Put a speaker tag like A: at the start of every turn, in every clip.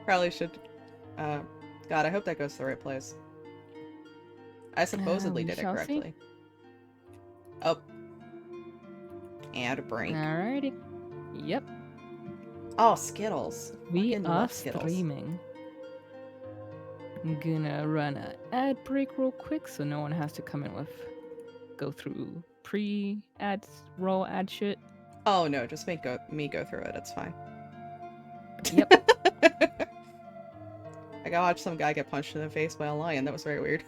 A: Probably should. God, I hope that goes to the right place. I supposedly
B: We
A: did it
B: shall see.
A: correctly. Oh. And a break.
B: Alrighty. Yep.
A: Oh, Skittles.
B: We
A: Fucking
B: are
A: love Skittles.
B: streaming. I'm gonna run an ad break real quick so no one has to go through pre-ads, raw ad shit.
A: Oh no, just me go through it. It's fine.
B: Yep.
A: I gotta watch some guy get punched in the face by a lion. That was very weird.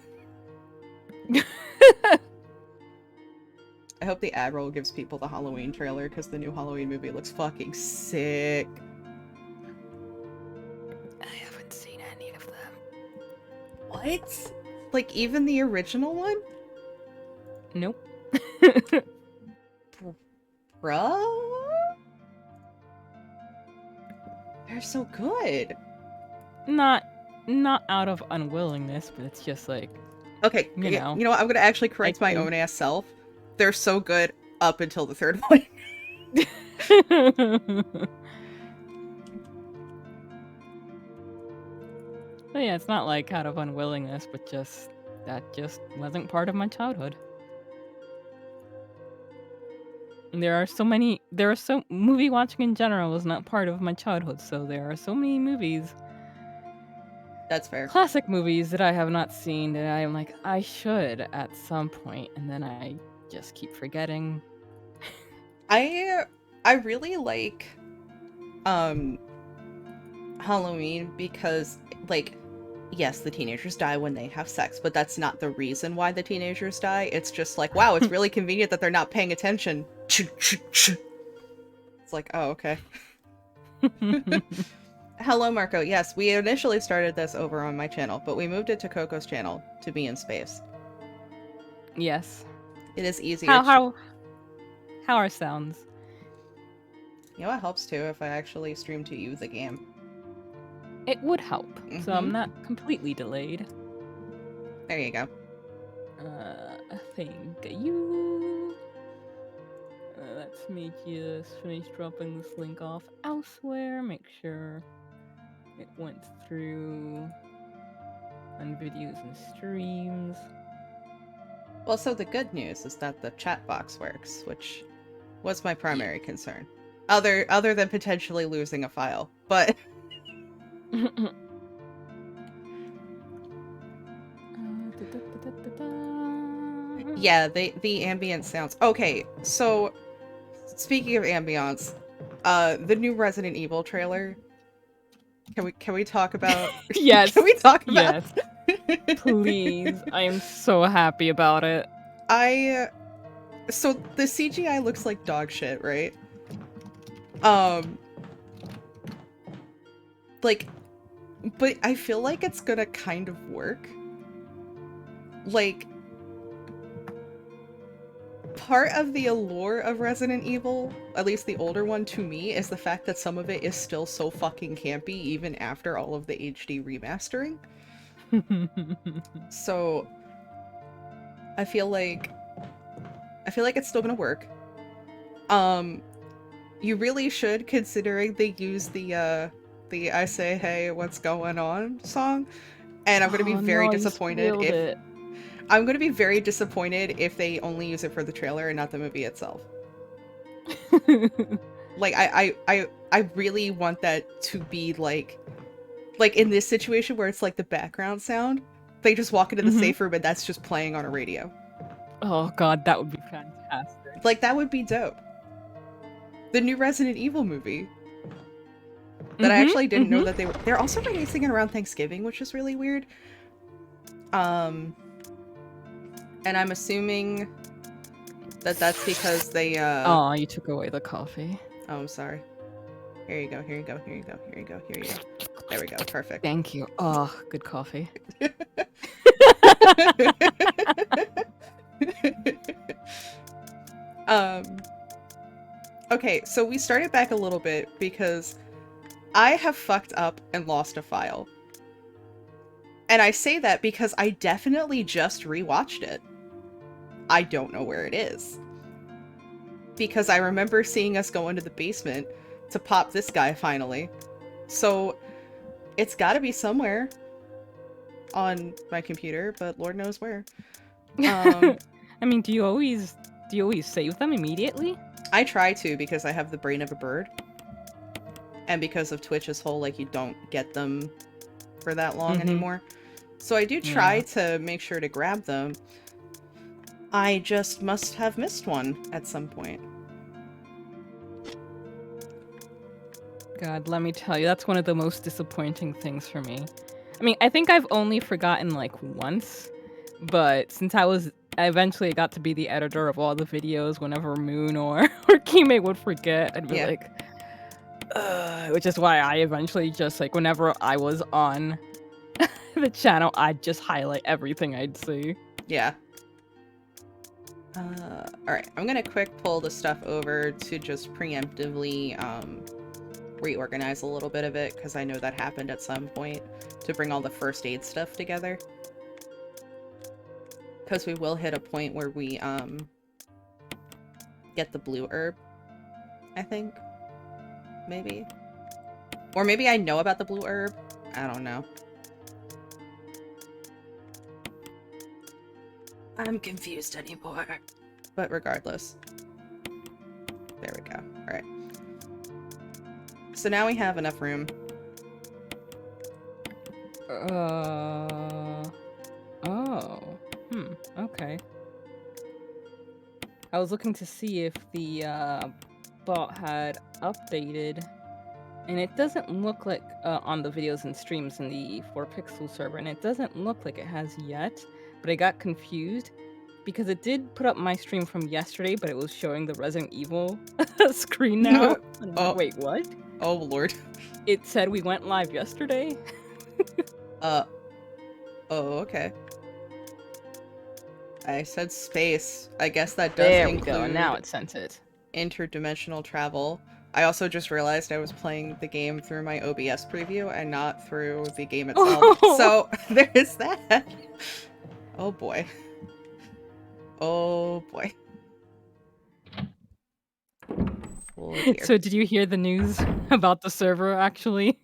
A: I hope the ad roll gives people the Halloween trailer because the new Halloween movie looks fucking sick.
B: I haven't seen any of them.
A: What? Like even the original one?
B: Nope.
A: Bruh? They're so good.
B: Not out of unwillingness, but it's just like,
A: Okay,
B: you know
A: what? I'm gonna actually correct my own ass self. They're so good up until the third one.
B: But yeah, it's not like out of unwillingness, but that just wasn't part of my childhood. And movie watching in general was not part of my childhood, so there are so many movies.
A: That's fair.
B: Classic movies that I have not seen that I'm like, I should at some point, and then I just keep forgetting.
A: I really like Halloween because, like, yes, the teenagers die when they have sex, but that's not the reason why the teenagers die. It's just like, wow, it's really convenient that they're not paying attention. It's like, oh, okay. Hello, Marco. Yes, we initially started this over on my channel, but we moved it to Coco's channel to be in space.
B: Yes.
A: It is easier.
B: How are sounds?
A: You know what helps too if I actually stream to you the game.
B: It would help, so I'm not completely delayed.
A: There you go.
B: Thank you. Let me just finish dropping this link off elsewhere. Make sure it went through on videos and streams.
A: Well, so the good news is that the chat box works, which was my primary concern. Other than potentially losing a file, but yeah, the ambient sounds. Okay, so speaking of ambience, the new Resident Evil trailer. Can we talk about?
B: Yes.
A: Can we talk about?
B: Yes. Please, I am so happy about it.
A: So the CGI looks like dog shit, right? Like, but I feel like it's gonna kind of work. Like, part of the allure of Resident Evil, at least the older one to me, is the fact that some of it is still so fucking campy even after all of the HD remastering. So I feel like it's still gonna work. You really should, considering they use the I Say Hey What's Going On song, and I'm gonna be very disappointed if I'm gonna be very disappointed if they only use it for the trailer and not the movie itself. Like I really want that to be like in this situation where it's like the background sound. They just walk into the safe room and that's just playing on a radio.
B: Oh god, that would be fantastic.
A: Like, that would be dope. The new Resident Evil movie. That I actually didn't know that they're also releasing it around Thanksgiving, which is really weird. And I'm assuming that that's because they
B: Oh, you took away the coffee.
A: Oh, I'm sorry. Here you go, here you go, here you go, here you go, here you go. There we go, perfect.
B: Thank you. Oh, good coffee.
A: Okay, so we started back a little bit because I have fucked up and lost a file. And I say that because I definitely just rewatched it. I don't know where it is. Because I remember seeing us go into the basement to pop this guy finally. So It's got to be somewhere on my computer, but Lord knows where.
B: I mean, do you always save them immediately?
A: I try to because I have the brain of a bird. And because of Twitch's whole, like, you don't get them for that long anymore. So I do try to make sure to grab them. I just must have missed one at some point.
B: God, let me tell you, that's one of the most disappointing things for me. I mean, I think I've only forgotten like once, but since I eventually got to be the editor of all the videos whenever Moon or Kime would forget, I'd be like, which is why I eventually just like, whenever I was on the channel, I'd just highlight everything I'd see.
A: Yeah. Alright, I'm gonna quick pull the stuff over to just preemptively, reorganize a little bit of it, because I know that happened at some point, to bring all the first aid stuff together. Because we will hit a point where we, get the blue herb, I think. Maybe. Or maybe I know about the blue herb. I don't know. I'm confused anymore. But regardless. There we go. Alright. So now we have enough room.
B: Oh. Okay. I was looking to see if the bot had updated, and it doesn't look like on the videos and streams in the 4Pixel server, and it doesn't look like it has yet, but I got confused because it did put up my stream from yesterday, but it was showing the Resident Evil screen now. And I'm like, wait, what?
A: Oh, Lord.
B: It said we went live yesterday.
A: Oh, okay. I said space. I guess that does
B: there
A: include...
B: we go. Now it sent it.
A: Interdimensional travel. I also just realized I was playing the game through my OBS preview and not through the game itself. So, there is that. Oh, boy. Oh, boy. Oh, dear.
B: So did you hear the news about the server, actually?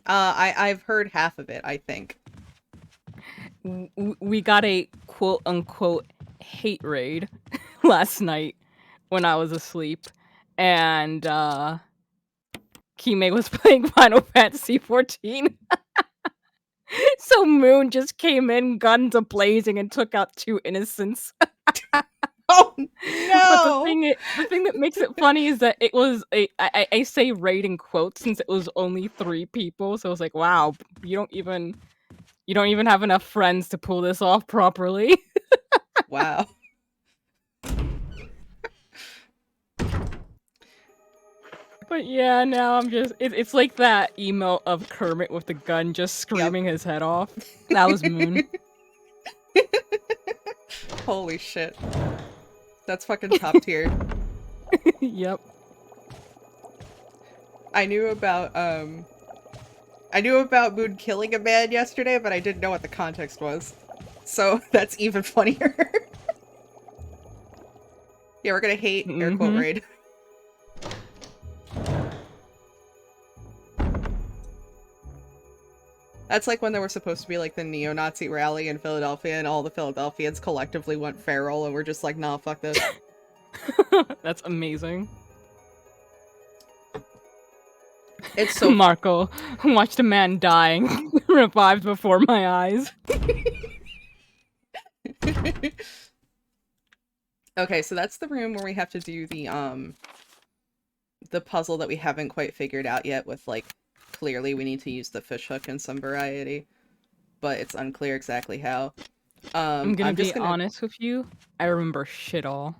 A: I've heard half of it, I think.
B: We got a quote-unquote hate raid last night when I was asleep, and Kime was playing Final Fantasy XIV. So Moon just came in, guns a-blazing, and took out 2 innocents.
A: Oh, no!
B: But the thing that makes it funny is that it was I say raid in quotes since it was only 3 people, so I was like, wow, you don't even have enough friends to pull this off properly.
A: Wow.
B: But yeah, now I'm just it's like that emote of Kermit with the gun just screaming his head off. That was Moon.
A: Holy shit. That's fucking top tier.
B: Yep.
A: I knew about Moon killing a man yesterday, but I didn't know what the context was. So that's even funnier. Yeah, we're gonna hate air quote raid. That's like when there was supposed to be like the neo-Nazi rally in Philadelphia and all the Philadelphians collectively went feral and we're just like, nah, fuck this.
B: That's amazing.
A: It's so
B: Marco watched a man dying revived before my eyes.
A: Okay, so that's the room where we have to do the puzzle that we haven't quite figured out yet with, like, clearly we need to use the fish hook in some variety, but it's unclear exactly how.
B: I'm gonna be honest with you, I remember shit all.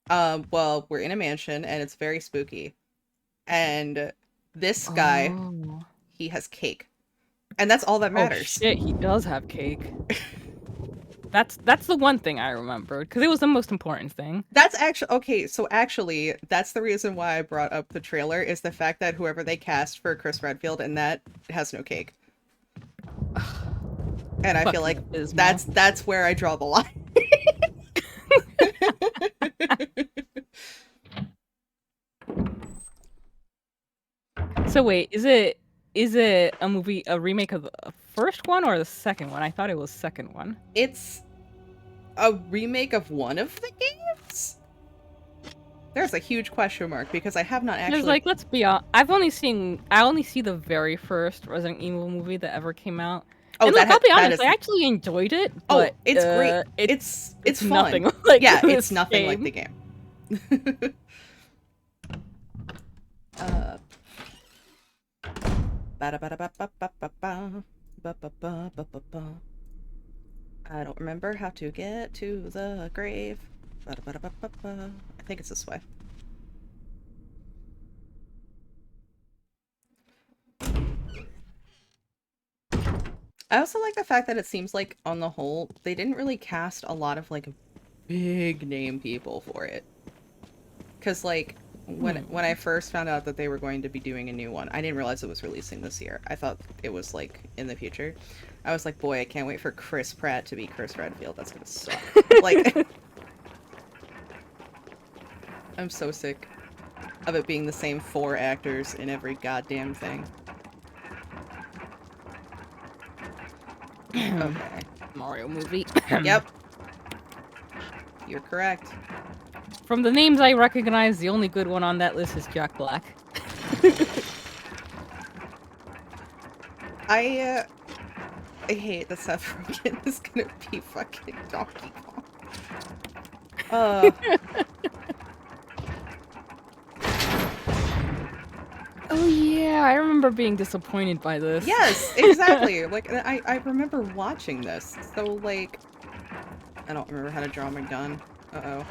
A: Well, we're in a mansion and it's very spooky. And this guy, he has cake. And that's all that matters.
B: Oh shit, he does have cake. That's the one thing I remembered, because it was the most important thing.
A: That's actually, okay, so actually, that's the reason why I brought up the trailer, is the fact that whoever they cast for Chris Redfield in that has no cake. And I feel like that's where I draw the line.
B: So wait, is it Is it a remake of the first one or the second one? I thought it was second one.
A: It's a remake of one of the games? There's a huge question mark because I have not
B: There's
A: actually.
B: like, let's be honest, I only see the very first Resident Evil movie that ever came out.
A: Oh,
B: and look, I'll be honest,
A: is...
B: I actually enjoyed it,
A: Oh,
B: but
A: it's great. It's fun.
B: nothing like
A: yeah,
B: this
A: it's nothing
B: game.
A: like the game. I don't remember how to get to the grave. I think it's this way. I also like the fact that it seems like, on the whole, they didn't really cast a lot of, like, big name people for it. Because, like, when I first found out that they were going to be doing a new one, I didn't realize it was releasing this year. I thought it was, like, in the future. I was like, boy, I can't wait for Chris Pratt to be Chris Redfield. That's gonna suck. Like, I'm so sick of it being the same 4 actors in every goddamn thing. Okay.
B: Mario movie.
A: Yep. You're correct.
B: From the names I recognize, the only good one on that list is Jack Black.
A: I hate that Seth Rogen is gonna be fucking Donkey Kong.
B: Oh yeah, I remember being disappointed by this.
A: Yes, exactly. Like, I remember watching this. So, like, I don't remember how to draw my gun. Uh-oh.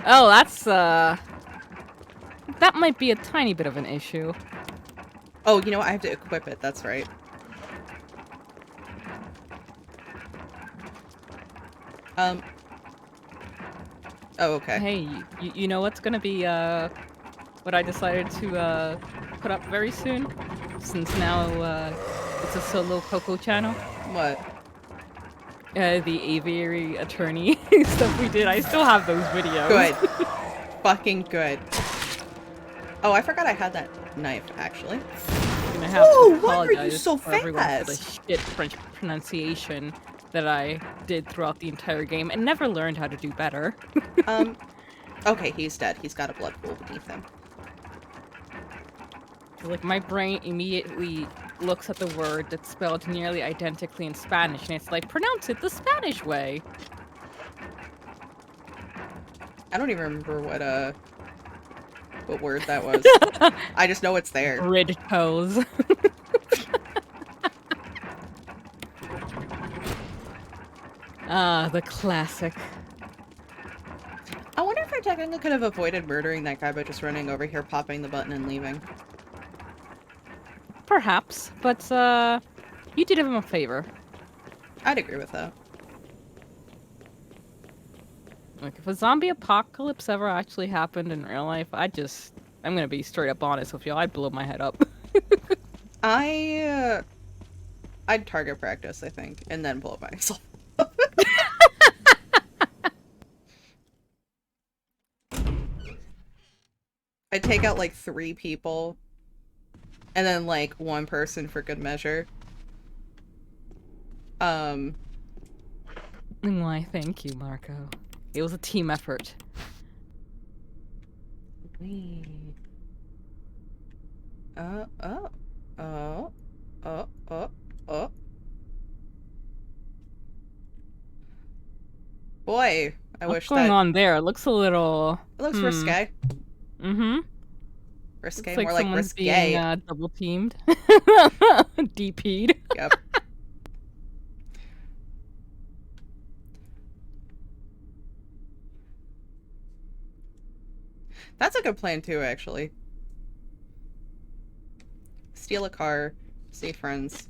B: Oh, that's, that might be a tiny bit of an issue.
A: Oh, you know what? I have to equip it. That's right. Oh, okay.
B: Hey, you know what's gonna be, what I decided to, put up very soon? Since now, it's a solo Coco channel.
A: What?
B: The aviary attorney stuff we did. I still have those videos.
A: Good. Fucking good. Oh, I forgot I had that knife, actually.
B: I'm gonna have to
A: why are you
B: apologize
A: so
B: for everyone for the
A: fast?
B: shit French pronunciation that I did throughout the entire game and never learned how to do better.
A: Okay, he's dead. He's got a blood pool beneath him.
B: Like, my brain immediately looks at the word that's spelled nearly identically in Spanish, and it's like, pronounce it the Spanish way.
A: I don't even remember what word that was. I just know it's there.
B: Rid toes. Ah, the classic.
A: I wonder if I technically could have avoided murdering that guy by just running over here, popping the button, and leaving.
B: Perhaps, but, you did him a favor.
A: I'd agree with that.
B: Like, if a zombie apocalypse ever actually happened in real life, I'm gonna be straight up honest with you, I'd blow my head up.
A: I'd target practice, I think, and then blow up myself. I'd take out, like, 3 people, and then, like, 1 person for good measure.
B: Why, thank you, Marco. It was a team effort.
A: Boy, I wish
B: What's going
A: that...
B: on there? It looks a little...
A: It looks risque.
B: Mm-hmm.
A: Risque,
B: Looks like
A: more like
B: someone's
A: risque.
B: being, double teamed. DP'd.
A: Yep. That's a good plan too, actually. Steal a car, see friends,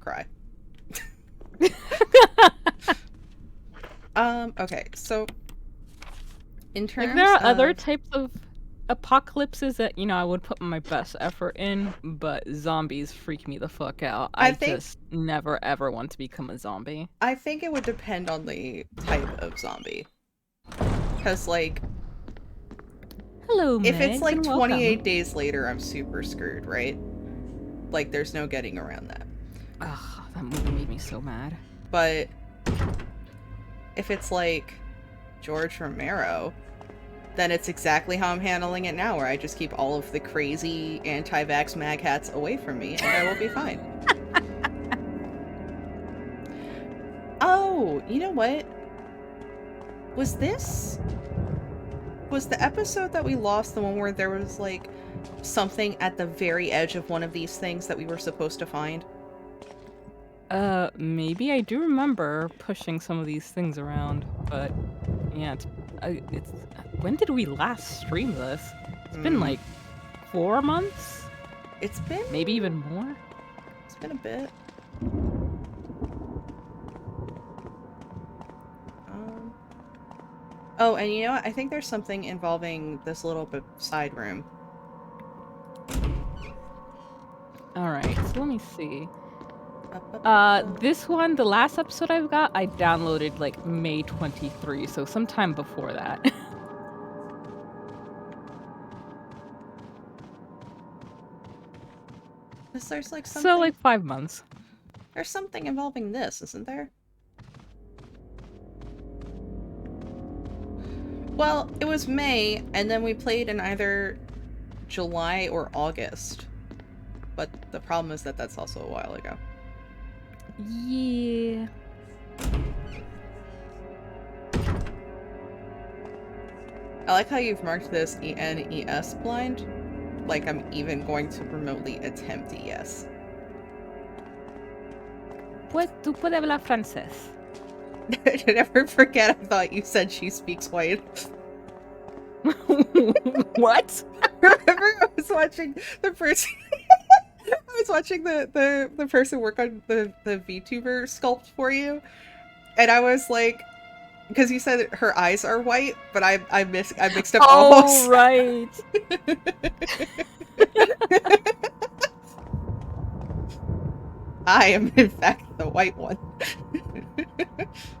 A: cry. Okay, so in terms
B: Like, there are
A: of...
B: other types of apocalypses that, I would put my best effort in, but zombies freak me the fuck out. I just never ever want to become a zombie.
A: I think it would depend on the type of zombie. Because, like...
B: Hello,
A: If it's
B: Megs,
A: like
B: and
A: 28
B: welcome.
A: days later, I'm super screwed, right? Like, there's no getting around that.
B: Ugh, that movie made me so mad.
A: But if it's like George Romero, then it's exactly how I'm handling it now, where I just keep all of the crazy anti-vax mag hats away from me, and I will be fine. Oh, you know what? Was the episode that we lost the one where there was, like, something at the very edge of one of these things that we were supposed to find?
B: Maybe I do remember pushing some of these things around, but yeah, it's. When did we last stream this? It's been like 4 months,
A: It's been
B: maybe even more.
A: It's been a bit. Oh, and you know what? I think there's something involving this little side room.
B: All right, so let me see. This one, the last episode I've got, I downloaded like May 23, so sometime before that.
A: There's like
B: So
A: something.
B: like 5 months.
A: There's something involving this, isn't there? Well, it was May, and then we played in either July or August. But the problem is that that's also a while ago.
B: Yeah.
A: I like how you've marked this ENES blind. Like I'm even going to remotely attempt ES.
B: Pues tú puedes hablar francés.
A: I never forget, I thought you said she speaks white.
B: What?
A: Remember I was watching the person I was watching the person work on the VTuber sculpt for you, and I was like, because you said her eyes are white, but I mixed up almost.
B: Oh, right.
A: I am in fact the white one.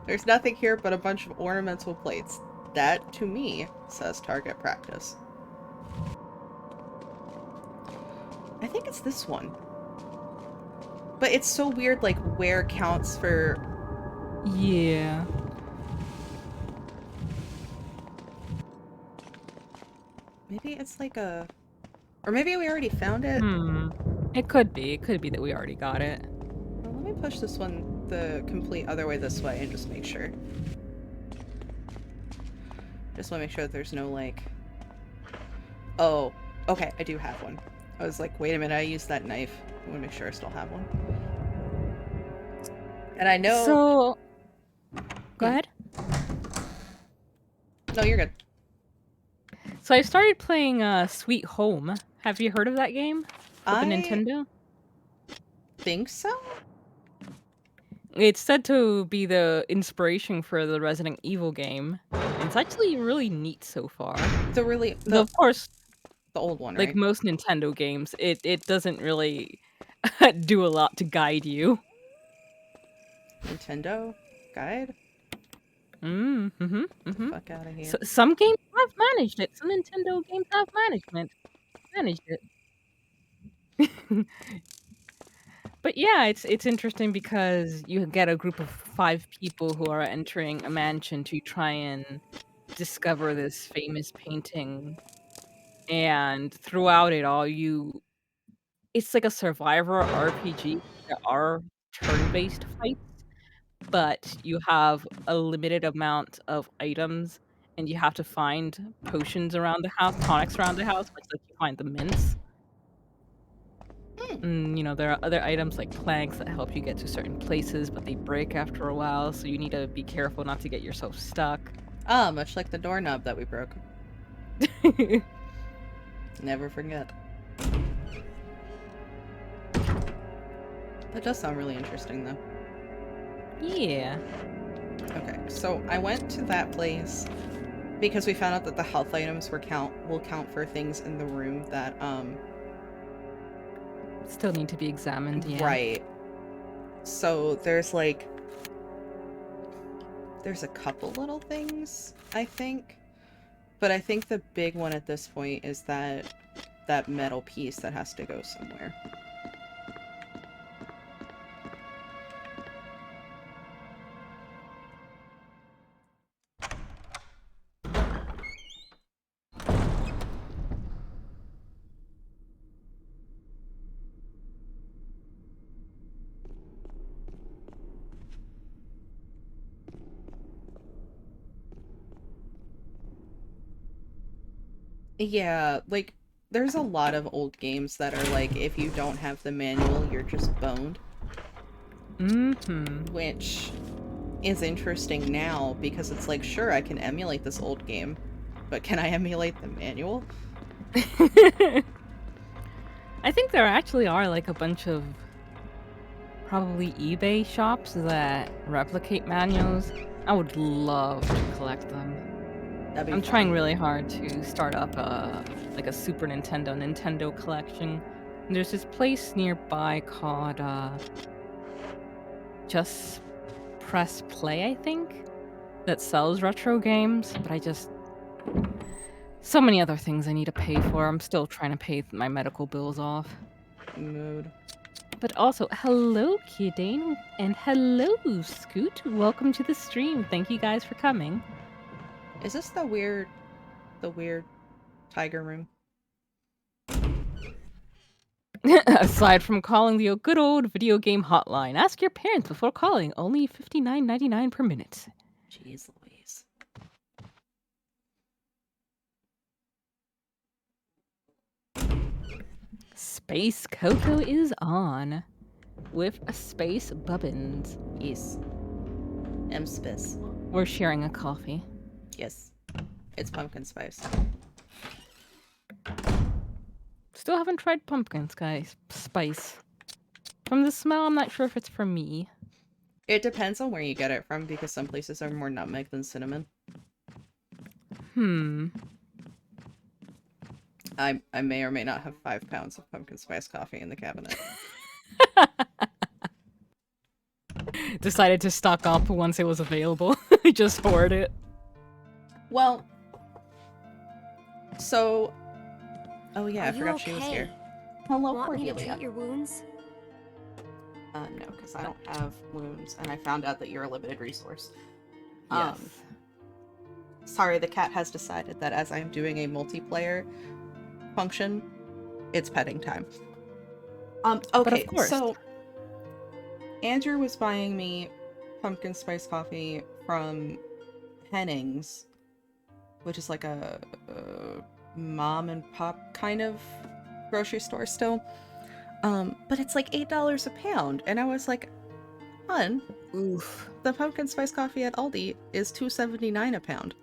A: There's nothing here but a bunch of ornamental plates. That, to me, says target practice. I think it's this one. But it's so weird, like, where counts for...
B: Yeah.
A: Maybe it's like a... Or maybe we already found it?
B: It could be. It could be that we already got it.
A: Well, let me push this one the complete other way this way and just make sure. Just want to make sure that there's no, like... Oh, okay, I do have one. I was like, wait a minute, I used that knife. I want to make sure I still have one. And I know...
B: So... Go ahead.
A: No, you're good.
B: So I started playing Sweet Home. Have you heard of that game? For the Nintendo?
A: Think so?
B: It's said to be the inspiration for the Resident Evil game. It's actually really neat so far.
A: Of
B: course,
A: the old one,
B: like
A: right?
B: most Nintendo games, it doesn't really do a lot to guide you.
A: Nintendo guide?
B: The
A: Fuck out of here.
B: Some games have managed it. Some Nintendo games have managed it. But yeah, it's interesting because you get a group of 5 people who are entering a mansion to try and discover this famous painting. And throughout it all, it's like a survivor RPG. There are turn-based fights, but you have a limited amount of items, and you have to find potions around the house, tonics around the house, which like you find the mints. And, there are other items like planks that help you get to certain places, but they break after a while, so you need to be careful not to get yourself stuck.
A: Ah, much like the doorknob that we broke. Never forget. That does sound really interesting, though.
B: Yeah.
A: Okay, so I went to that place because we found out that the health items will count for things in the room that
B: Still need to be examined, yeah.
A: Right. So there's a couple little things, I think. But I think the big one at this point is that metal piece that has to go somewhere. Yeah, like, there's a lot of old games that are like, if you don't have the manual, you're just boned.
B: Mm-hmm.
A: Which is interesting now, because it's like, sure, I can emulate this old game, but can I emulate the manual?
B: I think there actually are like a bunch of probably eBay shops that replicate manuals. I would love to collect them.
A: That'd be
B: I'm
A: fun.
B: trying really hard to start up like a Super Nintendo collection. And there's this place nearby called Just Press Play, I think, that sells retro games, but I just so many other things I need to pay for. I'm still trying to pay my medical bills off.
A: Mood.
B: But also, hello, Kiddane, and hello, Scoot. Welcome to the stream. Thank you guys for coming.
A: Is this the weird tiger room?
B: Aside from calling the good old video game hotline, ask your parents before calling. Only $59.99 per minute.
A: Jeez Louise.
B: Space Coco is on with a Space Bubbins.
A: Yes. M-Spice.
B: We're sharing a coffee.
A: Yes. It's pumpkin spice.
B: Still haven't tried pumpkin spice. From the smell, I'm not sure if it's for me.
A: It depends on where you get it from, because some places are more nutmeg than cinnamon. I may or may not have 5 pounds of pumpkin spice coffee in the cabinet.
B: Decided to stock up once it was available. Just hoard it.
A: Well, so... Oh yeah,
C: Are
A: I forgot she was
C: okay?
A: here. Hello,
C: Want me to
A: Cordelia.
C: treat your wounds?
A: No, because I don't have wounds, and I found out that you're a limited resource.
B: Yes.
A: Sorry, the cat has decided that as I'm doing a multiplayer function, it's petting time. Okay,
B: but of course.
A: So Andrew was buying me pumpkin spice coffee from Hennings, which is like a mom and pop kind of grocery store still. But it's like $8 a pound, and I was like, "Hun,
B: Oof.
A: the pumpkin spice coffee at Aldi is $2.79 a pound."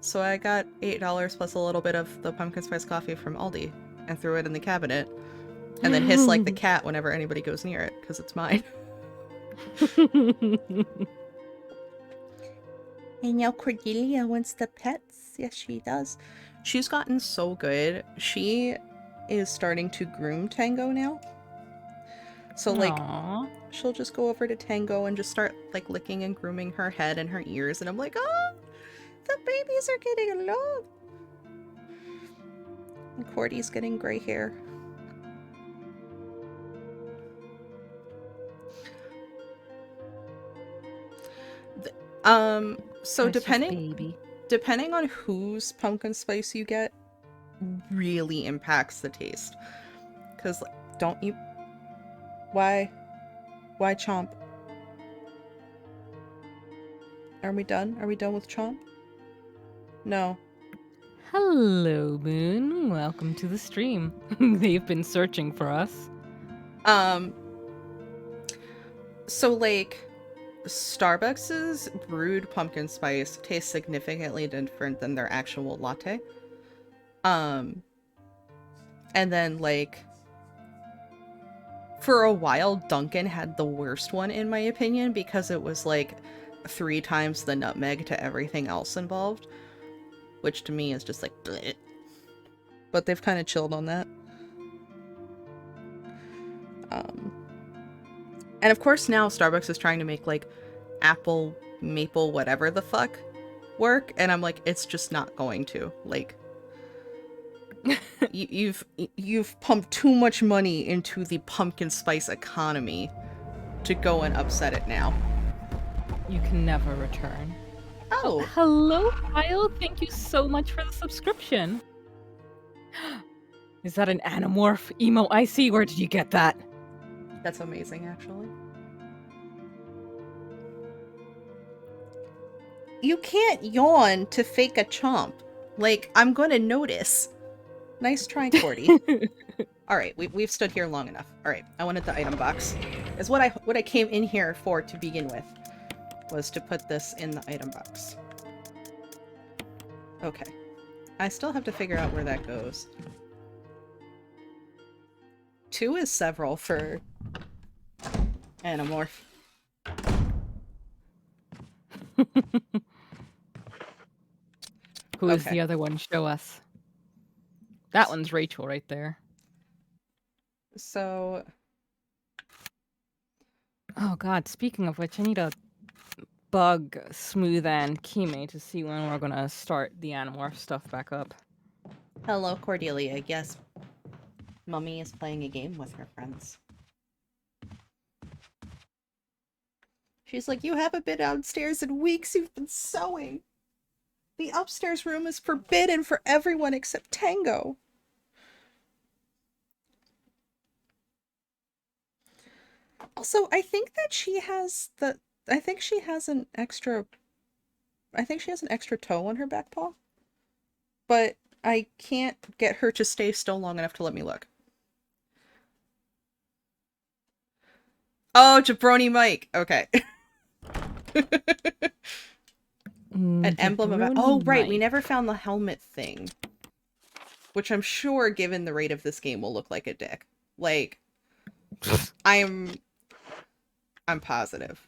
A: So I got $8 plus a little bit of the pumpkin spice coffee from Aldi and threw it in the cabinet, and then hiss like the cat whenever anybody goes near it, because it's mine. And now Cordelia wants the pets. Yes, she does. She's gotten so good. She is starting to groom Tango now. So, like,
B: Aww.
A: she'll just go over to Tango and just start, like, licking and grooming her head and her ears. And I'm like, oh, the babies are getting along. And Cordy's getting gray hair. So depending on whose pumpkin spice you get really impacts the taste. Cause don't you why Chomp? Are we done? Are we done with Chomp? No.
B: Hello, Moon. Welcome to the stream. They've been searching for us.
A: So like Starbucks's brewed pumpkin spice tastes significantly different than their actual latte. And then like for a while Dunkin' had the worst one in my opinion, because it was like 3 times the nutmeg to everything else involved, which to me is just like bleh. But they've kind of chilled on that. And of course now Starbucks is trying to make like apple maple whatever the fuck, work, and I'm like, it's just not going to. Like, you've pumped too much money into the pumpkin spice economy to go and upset it now.
B: You can never return.
A: Oh,
B: Hello, Kyle. Thank you so much for the subscription. Is that an Animorph emo icy? Where did you get that?
A: that's amazing, actually. You can't yawn to fake a chomp. Like, I'm gonna notice. Nice try, Cordy. Alright, we've stood here long enough. Alright, I wanted the item box. Is what I came in here for to begin with. Was to put this in the item box. Okay. I still have to figure out where that goes. 2 is several for Animorph.
B: Who is
A: Okay.
B: the other one? Show us. That one's Rachel right there.
A: So...
B: Oh god, speaking of which, I need a bug Smooth and Kime to see when we're gonna start the Animorph stuff back up.
A: Hello, Cordelia. Yes, Mummy is playing a game with her friends. She's like, you haven't been downstairs in weeks. You've been sewing. The upstairs room is forbidden for everyone except Tango. Also, I think that she has the... I think she has an extra toe on her back paw. But I can't get her to stay still long enough to let me look. Oh, Jabroni Mike. Okay. An emblem of... Oh, right. We never found the helmet thing. Which I'm sure, given the rate of this game, will look like a dick. Like, I'm positive.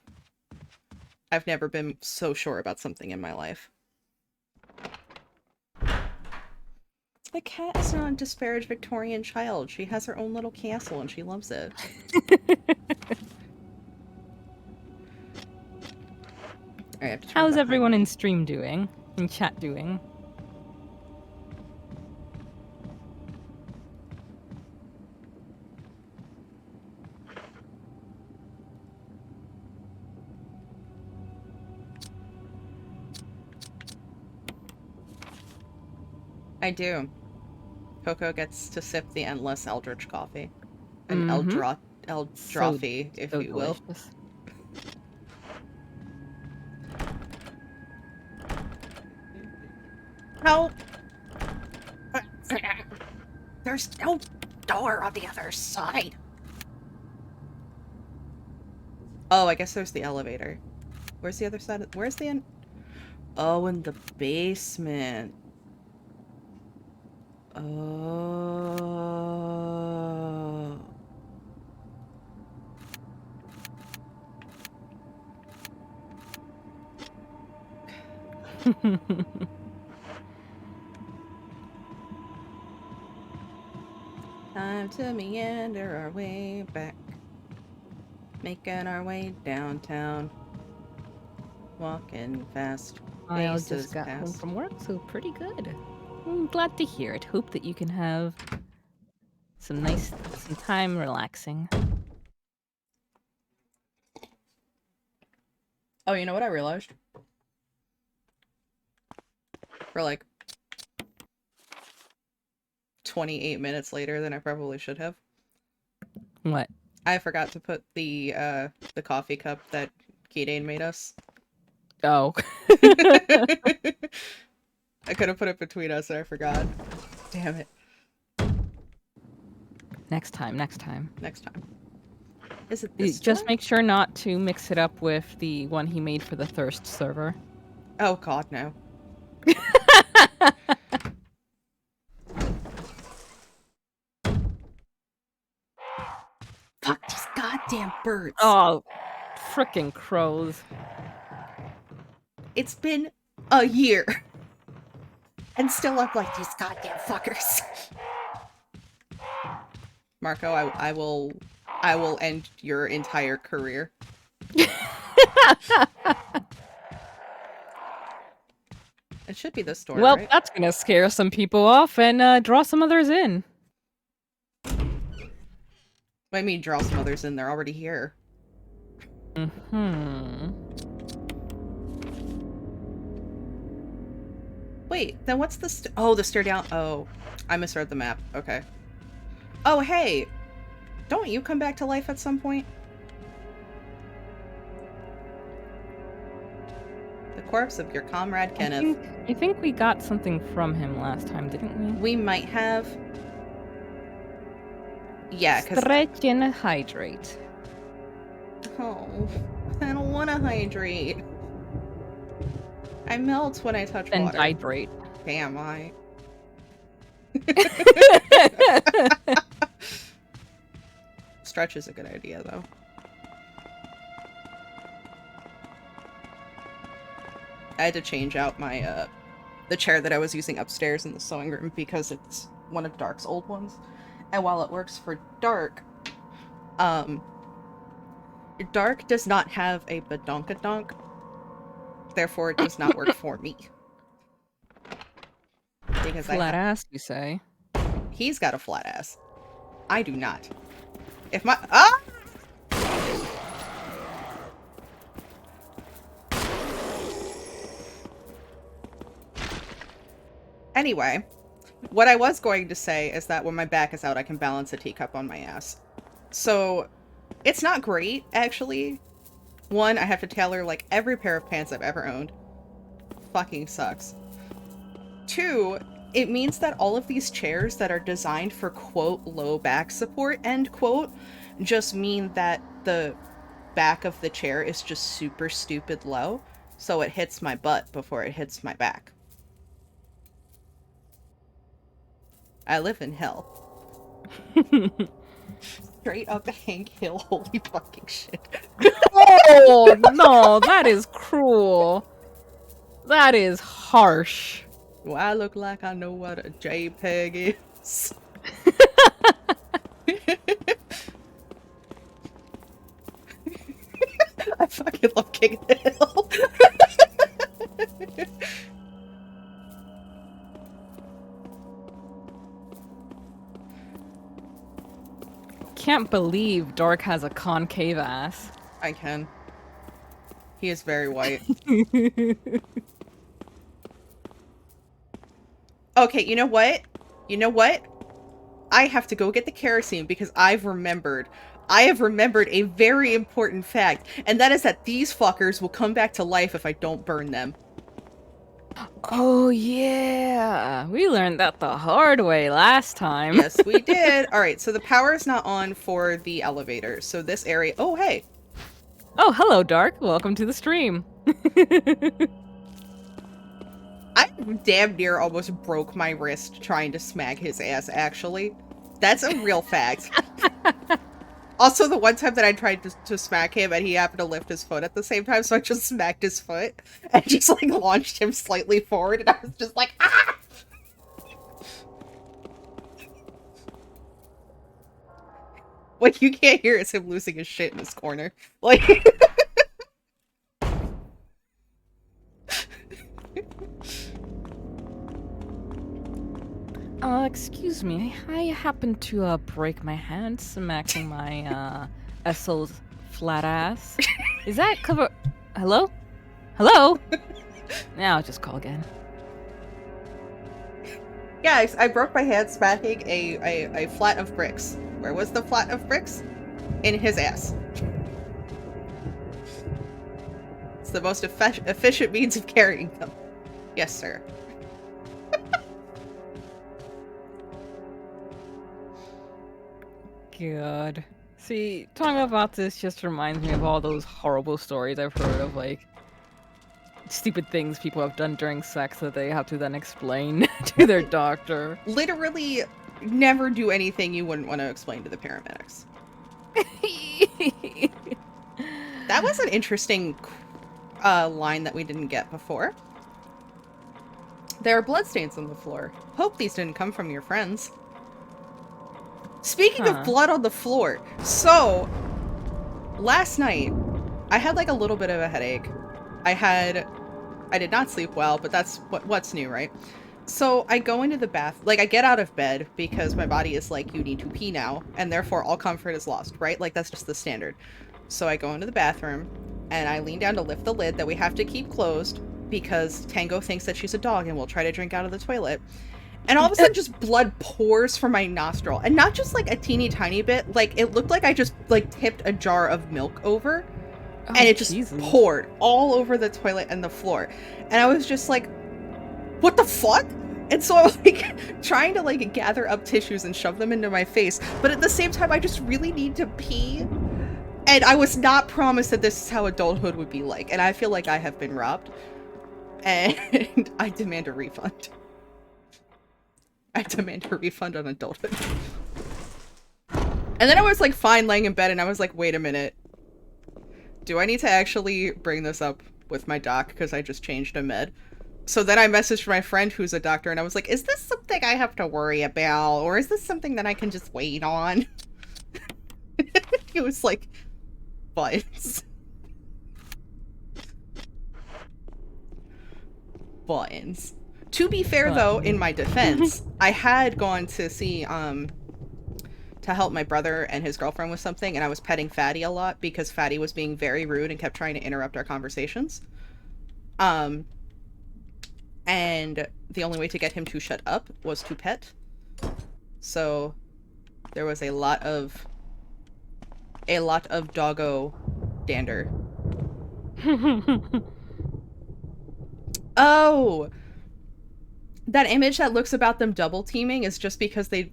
A: I've never been so sure about something in my life. The cat is not a disparaged Victorian child. She has her own little castle and she loves it. Right, how's
B: everyone in stream doing? In chat doing?
A: I do. Coco gets to sip the endless Eldritch coffee. An Eldrothy, if you will.
B: Delicious.
A: Help! There's no door on the other side. Oh, I guess there's the elevator. Where's the other side? Where's the end? Oh, in the basement. Oh. Time to meander our way back. Making our way downtown. Walking fast.
B: I just got home from work, so pretty good. I'm glad to hear it. Hope that you can have some time relaxing.
A: Oh, you know what I realized? For like 28 minutes later than I probably should have.
B: What?
A: I forgot to put the coffee cup that Keydane made us.
B: Oh.
A: I could have put it between us and I forgot. Damn it.
B: Next time.
A: Is it this
B: Just
A: one?
B: make sure not to mix it up with the one he made for the Thirst server.
A: Oh god, no. Fuck these goddamn birds.
B: Oh, frickin' crows.
A: It's been a year. And still I'm like, these goddamn fuckers. Marco, I will end your entire career. It should be this door,
B: Well,
A: right?
B: that's gonna scare some people off and draw some others in.
A: I mean, draw some others in. They're already here. Wait, then what's the oh, the stair down. Oh, I misread the map. Okay. Oh, hey! Don't you come back to life at some point? The corpse of your comrade Kenneth.
B: I think we got something from him last time, didn't we?
A: We might have. Yeah, because...
B: Stretch and hydrate.
A: Oh, I don't want to hydrate. I melt when I touch
B: And
A: water.
B: hydrate.
A: Damn, I... Stretch is a good idea, though. I had to change out my, the chair that I was using upstairs in the sewing room because it's one of Dark's old ones. And while it works for Dark, Dark does not have a badonkadonk. Therefore, it does not work for me. Because
B: Flat ass, you say?
A: He's got a flat ass. I do not. If my... Ah! Anyway, what I was going to say is that when my back is out, I can balance a teacup on my ass. So, it's not great, actually. One, I have to tailor, like, every pair of pants I've ever owned. Fucking sucks. Two, it means that all of these chairs that are designed for, quote, low back support, end quote, just mean that the back of the chair is just super stupid low, so it hits my butt before it hits my back. I live in hell. Straight up Hank Hill, holy fucking shit.
B: Oh, no, that is cruel. That is harsh.
A: Do I look like I know what a JPEG is? I fucking love King of the Hill.
B: Can't believe Dark has a concave ass.
A: I can. He is very white. Okay, you know what? You know what? I have to go get the kerosene because I have remembered a very important fact, and that is that these fuckers will come back to life if I don't burn them.
B: Oh yeah, we learned that the hard way last time.
A: Yes, we did. Alright, so the power is not on for the elevator, so this area... Oh, hey!
B: Oh, hello, Dark. Welcome to the stream.
A: I damn near almost broke my wrist trying to smack his ass, actually. That's a real fact. Also, the one time that I tried to smack him and he happened to lift his foot at the same time, so I just smacked his foot and just, like, launched him slightly forward, and I was just like, ah! What you can't hear is him losing his shit in his corner. Like...
B: Excuse me. I happened to break my hand smacking my Essel's flat ass. Is that cover? Hello? Hello? Now I'll just call again.
A: Yeah, I broke my hand smacking a flat of bricks. Where was the flat of bricks? In his ass. It's the most efficient means of carrying them. Yes, sir.
B: God. See, talking about this just reminds me of all those horrible stories I've heard of, like, stupid things people have done during sex that they have to then explain to their doctor.
A: Literally, never do anything you wouldn't want to explain to the paramedics. That was an interesting line that we didn't get before. There are bloodstains on the floor. Hope these didn't come from your friends. Speaking of blood on the floor, so last night I had like a little bit of a headache. I had I did not sleep well, but that's what's new, right? So I go into the bath, like I get out of bed because my body is like, you need to pee now, and therefore all comfort is lost, right? Like that's just the standard. So I go into the bathroom and I lean down to lift the lid that we have to keep closed because Tango thinks that she's a dog and will try to drink out of the toilet. And all of a sudden just blood pours from my nostril. And not just like a teeny tiny bit, like it looked like I just like tipped a jar of milk over.
B: Oh,
A: And it just
B: Jesus.
A: poured all over the toilet and the floor. And I was just like, what the fuck? And so I was like trying to like gather up tissues and shove them into my face. But at the same time, I just really need to pee. And I was not promised that this is how adulthood would be like. And I feel like I have been robbed. And I demand a refund. I demand a refund on adulthood. And then I was like fine laying in bed and I was like, wait a minute. Do I need to actually bring this up with my doc because I just changed a med? So then I messaged my friend who's a doctor and I was like, is this something I have to worry about? Or is this something that I can just wait on? It was like, buttons. Buttons. To be fair though, in my defense, I had gone to see, to help my brother and his girlfriend with something, and I was petting Fatty a lot because Fatty was being very rude and kept trying to interrupt our conversations. And the only way to get him to shut up was to pet. So there was a lot of doggo dander. Oh, that image that looks about them double teaming is just because they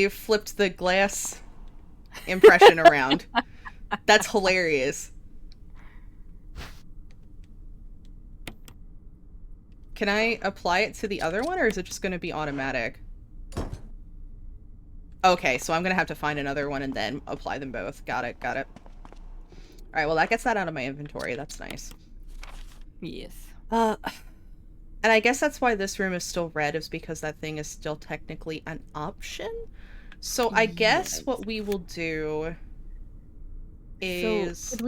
A: flipped the glass impression around. That's hilarious. Can I apply it to the other one, or is it just going to be automatic? Okay, so I'm going to have to find another one and then apply them both. Got it, got it. Alright, well that gets that out of my inventory. That's nice.
B: Yes.
A: And I guess that's why this room is still red, is because that thing is still technically an option. So I guess what we will do is...
B: So,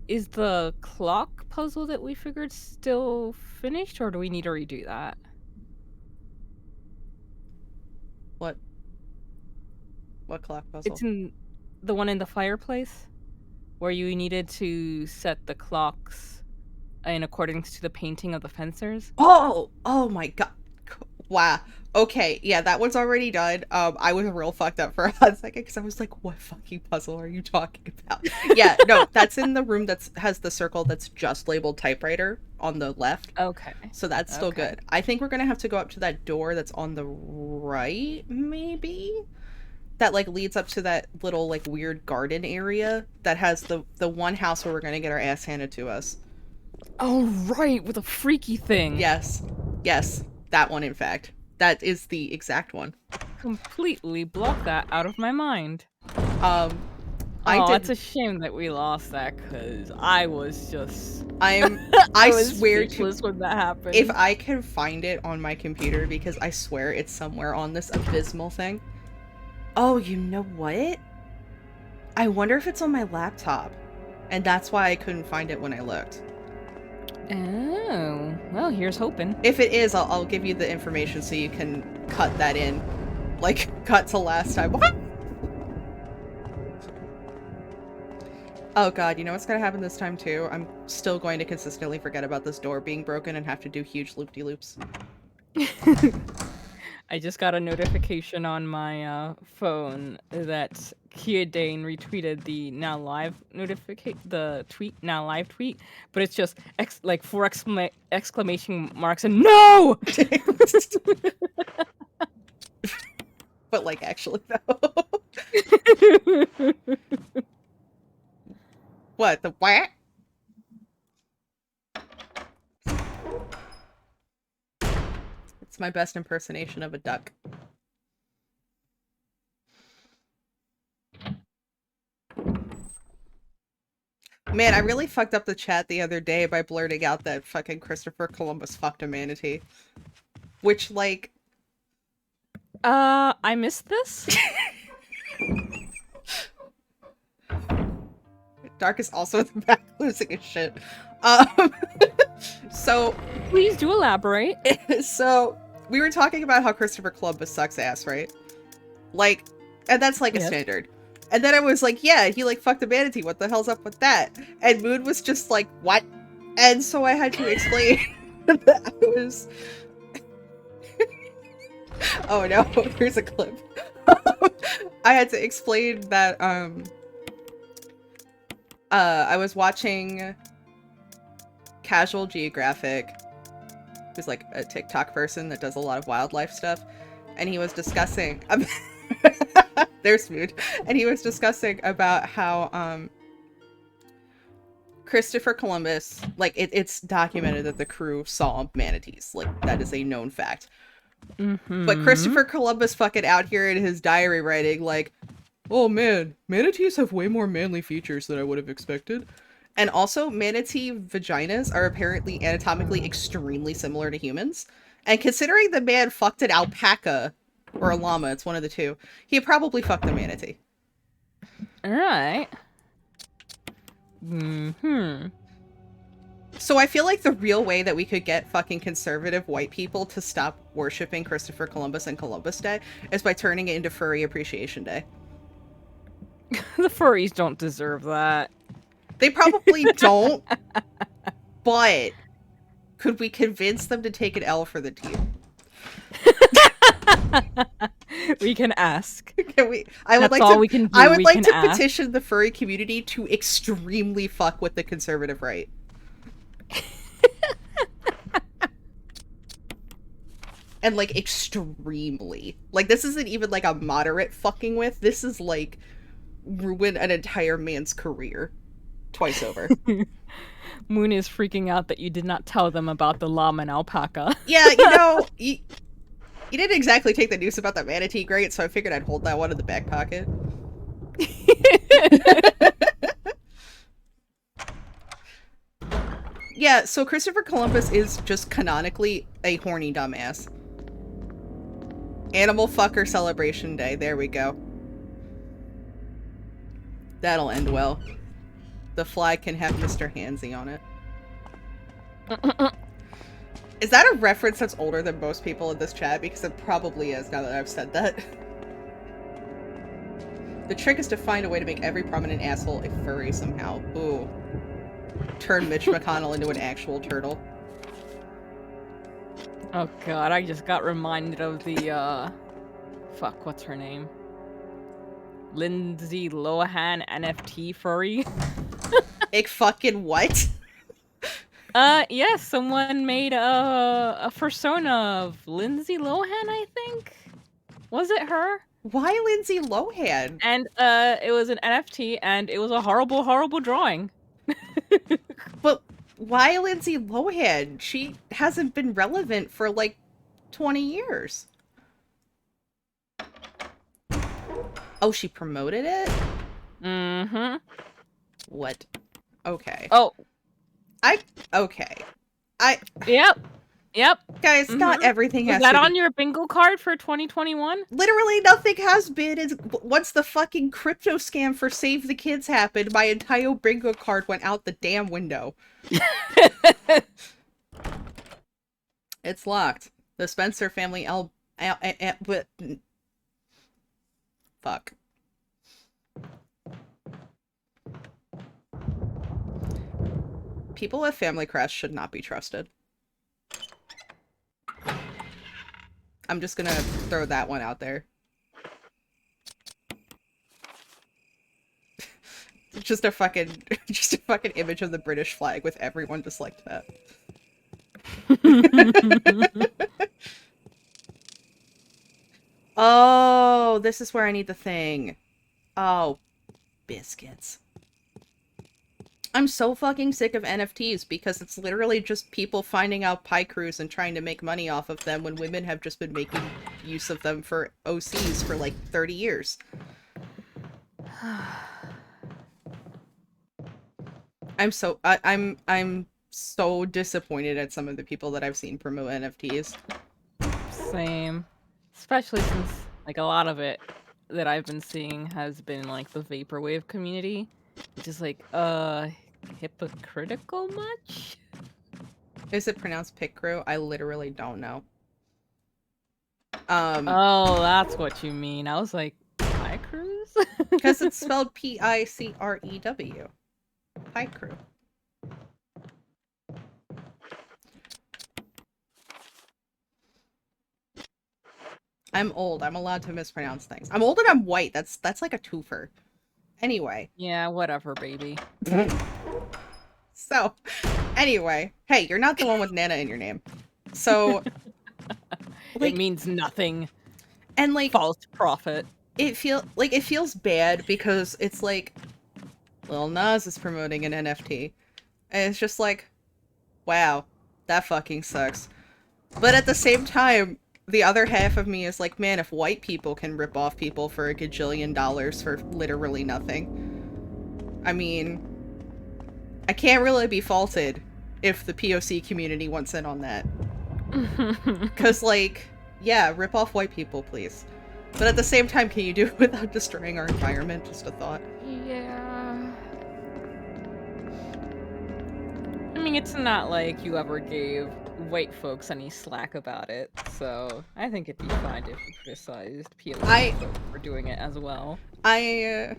B: is the clock puzzle that we figured still finished, or do we need to redo that?
A: What clock puzzle?
B: It's in the one in the fireplace, where you needed to set the clocks in accordance to the painting of the fencers.
A: Oh my god. Wow. Okay, yeah, that one's already done. I was real fucked up for a hot second because I was like, what fucking puzzle are you talking about? Yeah, no, that's in the room that has the circle that's just labeled typewriter on the left.
B: Okay.
A: So that's still good. I think we're gonna have to go up to that door that's on the right, maybe? That, like, leads up to that little, like, weird garden area that has the one house where we're gonna get our ass handed to us.
B: Oh, right, with a freaky thing.
A: Yes. Yes. That one, in fact. That is the exact one.
B: Completely blocked that out of my mind.
A: It's
B: a shame that we lost that, because I was just...
A: I
B: was
A: swear
B: speechless when that happened.
A: If I can find it on my computer, because I swear it's somewhere on this abysmal thing. Oh, you know what? I wonder if it's on my laptop. And that's why I couldn't find it when I looked.
B: Oh, well, here's hoping.
A: If it is, I'll give you the information so you can cut that in. Like, cut to last time. What? Oh god, you know what's gonna happen this time too? I'm still going to consistently forget about this door being broken and have to do huge loop-de-loops.
B: I just got a notification on my phone that Kia Dane retweeted the now live now live tweet, but it's just like 4 exclamation marks and no.
A: But like actually though. What the what? It's my best impersonation of a duck. Man, I really fucked up the chat the other day by blurting out that fucking Christopher Columbus fucked a manatee. Which, like...
B: I missed this?
A: Dark is also in the back losing his shit. Um, so
B: Please do elaborate.
A: So we were talking about how Christopher Columbus sucks ass, right? Like, and that's like a standard. And then I was like, yeah, he like fucked a manatee. What the hell's up with that? And Moon was just like, what? And so I had to explain that I was. Oh no, here's a clip. I had to explain that I was watching Casual Geographic, who's like a TikTok person that does a lot of wildlife stuff, and he was discussing there's mood, and he was discussing about how Christopher Columbus, like it's documented that the crew saw manatees, like that is a known fact. But Christopher Columbus fucking out here in his diary writing like, oh man, manatees have way more manly features than I would have expected. And also, manatee vaginas are apparently anatomically extremely similar to humans. And considering the man fucked an alpaca, or a llama, it's one of the two, he probably fucked a manatee.
B: Alright.
A: So I feel like the real way that we could get fucking conservative white people to stop worshipping Christopher Columbus and Columbus Day is by turning it into Furry Appreciation Day.
B: The furries don't deserve that.
A: They probably don't, but could we convince them to take an L for the team?
B: We can ask.
A: Can we? I would
B: That's
A: like
B: all
A: to.
B: we can do.
A: I would
B: We
A: like
B: can
A: to
B: ask.
A: petition the furry community to extremely fuck with the conservative right. And like extremely. Like this isn't even like a moderate fucking with. This is like ruin an entire man's career twice over.
B: Moon is freaking out that you did not tell them about the llama and alpaca.
A: Yeah, you know, you didn't exactly take the news about that manatee great, so I figured I'd hold that one in the back pocket. Yeah, so Christopher Columbus is just canonically a horny dumbass. Animal fucker celebration day. There we go. That'll end well. The flag can have Mr. Handsy on it. Is that a reference that's older than most people in this chat? Because it probably is, now that I've said that. The trick is to find a way to make every prominent asshole a furry somehow. Ooh. Turn Mitch McConnell into an actual turtle.
B: Oh god, I just got reminded of the, fuck, what's her name? Lindsay Lohan NFT furry.
A: Like fucking what?
B: Yes, someone made a persona of Lindsay Lohan, I think? Was it her?
A: Why Lindsay Lohan?
B: And, it was an NFT, and it was a horrible, horrible drawing.
A: But why Lindsay Lohan? She hasn't been relevant for like 20 years. Oh, she promoted it?
B: Mm-hmm.
A: What? Okay.
B: Oh.
A: Okay.
B: Yep. Yep.
A: Guys, not everything has
B: Is that
A: to
B: on
A: be...
B: your bingo card for 2021?
A: Literally nothing has been. Once the fucking crypto scam for Save the Kids happened, my entire bingo card went out the damn window. It's locked. The Spencer family fuck. People with family crests should not be trusted. I'm just gonna throw that one out there. just a fucking image of the British flag with everyone just like that. Oh, this is where I need the thing. Oh, biscuits. I'm so fucking sick of NFTs because it's literally just people finding out pie crews and trying to make money off of them when women have just been making use of them for OCs for like 30 years. I'm so disappointed at some of the people that I've seen promote NFTs.
B: Same. Especially since, like, a lot of it that I've been seeing has been, like, the vaporwave community. Which is like, hypocritical much?
A: Is it pronounced Picrew? I literally don't know.
B: Oh, that's what you mean. I was like, Picrews?
A: Because it's spelled Picrew. Picrew. I'm old. I'm allowed to mispronounce things. I'm old and I'm white. That's like a twofer. Anyway.
B: Yeah, whatever, baby.
A: So, anyway. Hey, you're not the one with Nana in your name. So, like,
B: it means nothing.
A: And like
B: false prophet.
A: It feels bad because it's like Lil Nas is promoting an NFT. And it's just like, wow, that fucking sucks. But at the same time, the other half of me is like, man, if white people can rip off people for $1 gajillion for literally nothing. I mean, I can't really be faulted if the POC community wants in on that. Because, like, yeah, rip off white people, please. But at the same time, can you do it without destroying our environment? Just a thought.
B: Yeah. I mean, it's not like you ever gave white folks any slack about it, so I think it'd be fine if you criticized POC folks for doing it as well.
A: I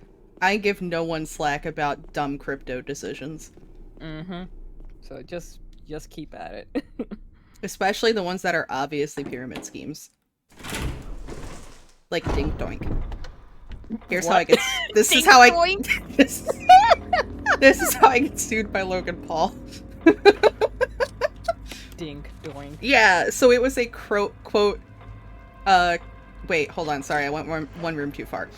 A: give no one slack about dumb crypto decisions.
B: Mm-hmm. So just keep at it.
A: Especially the ones that are obviously pyramid schemes. Like Dink Doink. Here's what? How I get. This is how I. This is how I get sued by Logan Paul.
B: Dink Doink.
A: Yeah, so it was a quote. Wait, hold on. Sorry, I went one room too far.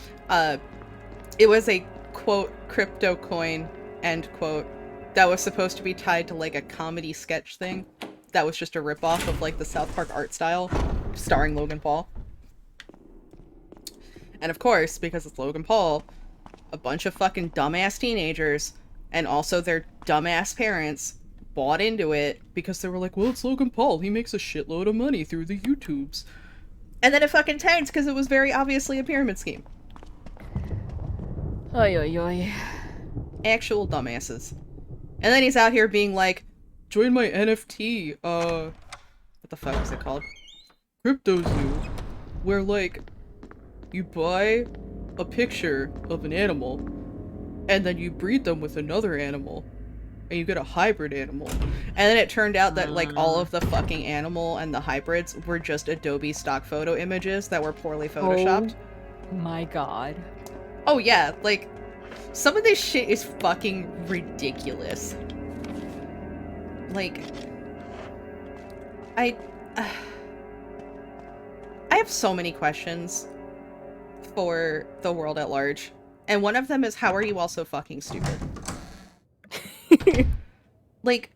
A: It was a quote crypto coin end quote that was supposed to be tied to like a comedy sketch thing. That was just a ripoff of like the South Park art style, starring Logan Paul. And of course, because it's Logan Paul, a bunch of fucking dumbass teenagers and also their dumbass parents bought into it because they were like, well, it's Logan Paul. He makes a shitload of money through the YouTubes. And then it fucking tanked because it was very obviously a pyramid scheme.
B: Oy, oy, oy.
A: Actual dumbasses. And then he's out here being like, join my NFT, what the fuck is it called? Crypto Zoo. Where, like, you buy a picture of an animal, and then you breed them with another animal, and you get a hybrid animal. And then it turned out that, like, all of the fucking animal and the hybrids were just Adobe stock photo images that were poorly photoshopped.
B: Oh my god.
A: Oh yeah, like, some of this shit is fucking ridiculous. Like, I have so many questions for the world at large. And one of them is, how are you all so fucking stupid? Like,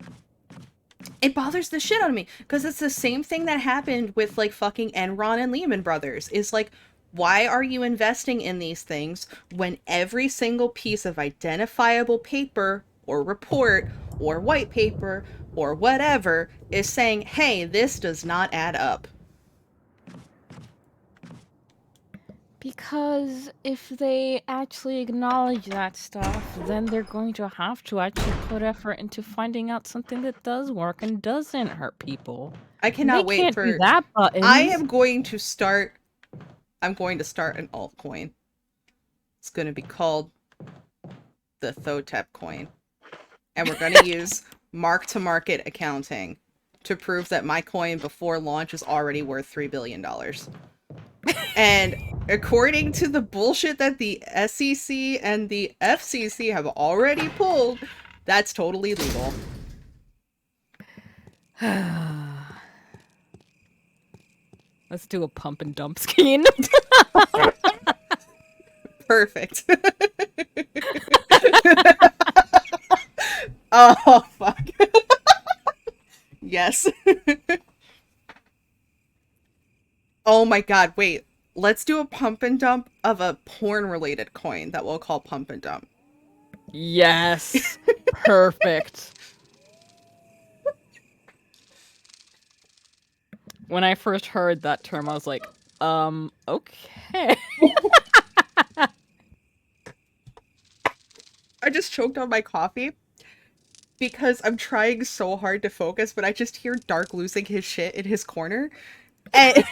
A: it bothers the shit out of me. Because it's the same thing that happened with, like, fucking Enron and Lehman Brothers. Is like, why are you investing in these things when every single piece of identifiable paper or report or white paper or whatever is saying, hey, this does not add up?
B: Because if they actually acknowledge that stuff, then they're going to have to actually put effort into finding out something that does work and doesn't hurt people.
A: I cannot wait
B: can't
A: for
B: do that. Buttons.
A: I'm going to start an altcoin. It's going to be called the Thotep coin. And we're going to use mark-to-market accounting to prove that my coin before launch is already worth $3 billion. And according to the bullshit that the SEC and the FCC have already pulled, that's totally legal.
B: Let's do a pump and dump scheme.
A: Perfect. Oh, fuck. Yes. Oh my god, wait. Let's do a pump and dump of a porn-related coin that we'll call pump and dump.
B: Yes. Perfect. When I first heard that term, I was like, okay.
A: just choked on my coffee because I'm trying so hard to focus, but I just hear Dark losing his shit in his corner. And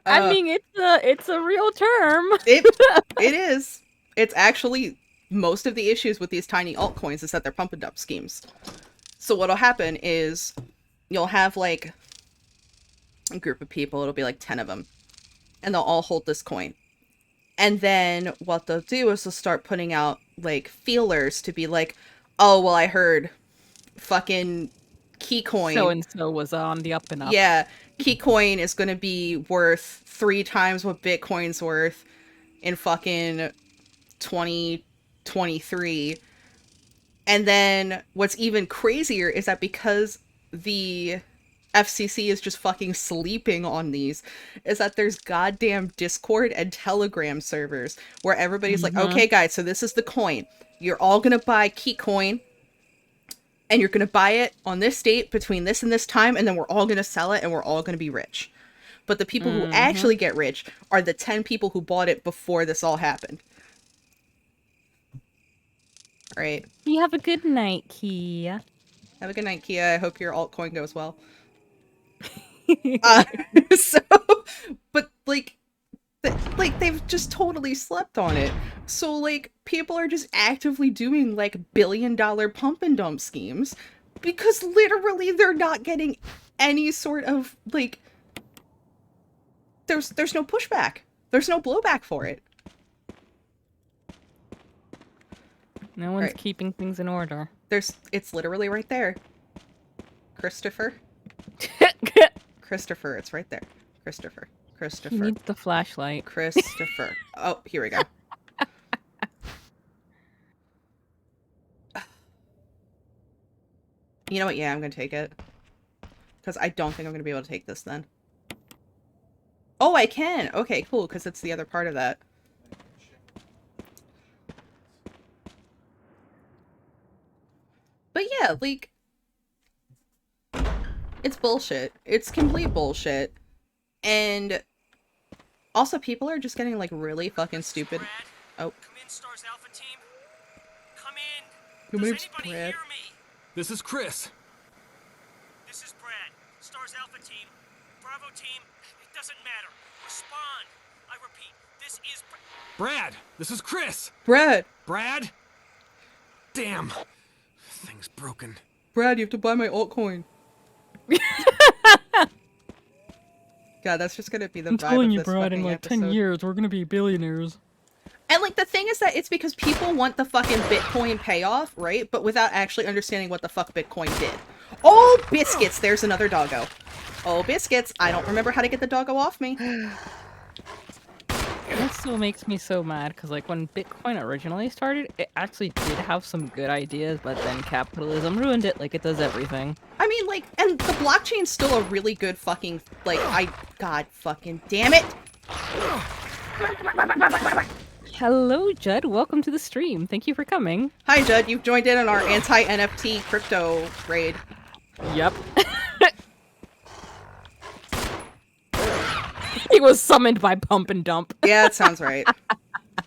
B: I mean, it's a real term.
A: it is. It's actually most of the issues with these tiny altcoins is that they're pump and dump schemes. So what'll happen is you'll have like a group of people, it'll be like 10 of them, and they'll all hold this coin. And then what they'll do is they'll start putting out like feelers to be like, oh, well, I heard fucking Keycoin.
B: So and so was on the up and up.
A: Yeah, Keycoin is going to be worth 3 times what Bitcoin's worth in fucking 2023. And then what's even crazier is that because the FCC is just fucking sleeping on these, is that there's goddamn Discord and Telegram servers where everybody's like, okay, guys, so this is the coin. You're all going to buy Keycoin, and you're going to buy it on this date between this and this time, and then we're all going to sell it, and we're all going to be rich. But the people who actually get rich are the 10 people who bought it before this all happened. All right.
B: You have a good night, Kia.
A: Have a good night, Kia. I hope your altcoin goes well. So, but like they've just totally slept on it. So like people are just actively doing like billion-dollar pump and dump schemes because literally they're not getting any sort of like there's no pushback. There's no blowback for it.
B: No one's keeping things in order.
A: It's literally right there. Christopher, it's right there. Christopher.
B: He needs the flashlight.
A: Christopher. Oh, here we go. You know what? Yeah, I'm gonna take it. Because I don't think I'm gonna be able to take this then. Oh, I can! Okay, cool, because it's the other part of that. But yeah, like... It's bullshit. It's complete bullshit. And... Also, people are just getting, like, really fucking stupid.
C: Brad,
A: oh.
C: Come in, Stars Alpha Team. Come in.
A: Who
C: Does
A: moves
C: anybody
A: Brad?
C: hear me?
D: This is Chris.
C: This is Brad. Stars Alpha Team. Bravo Team. It doesn't matter. Respond. I repeat, this is
D: Brad, this is Chris.
A: Brad!
D: Brad? Damn. Thing's broken.
A: Brad, you have to buy my altcoin. God, that's just gonna be the vibe
B: telling
A: of
B: you,
A: this
B: Brad, in
A: fucking
B: like 10
A: episode.
B: years, we're gonna be billionaires.
A: And, like, the thing is that it's because people want the fucking Bitcoin payoff, right? But without actually understanding what the fuck Bitcoin did. Oh, biscuits! There's another doggo. Oh, biscuits! I don't remember how to get the doggo off me.
B: That still makes me so mad, because, like, when Bitcoin originally started, it actually did have some good ideas, but then capitalism ruined it like it does everything.
A: I mean, like, and the blockchain's still a really good fucking, like, God fucking damn it!
B: Hello, Judd. Welcome to the stream. Thank you for coming.
A: Hi, Judd. You've joined in on our anti-NFT crypto raid.
B: Yep. He was summoned by Pump and Dump.
A: Yeah, that sounds right.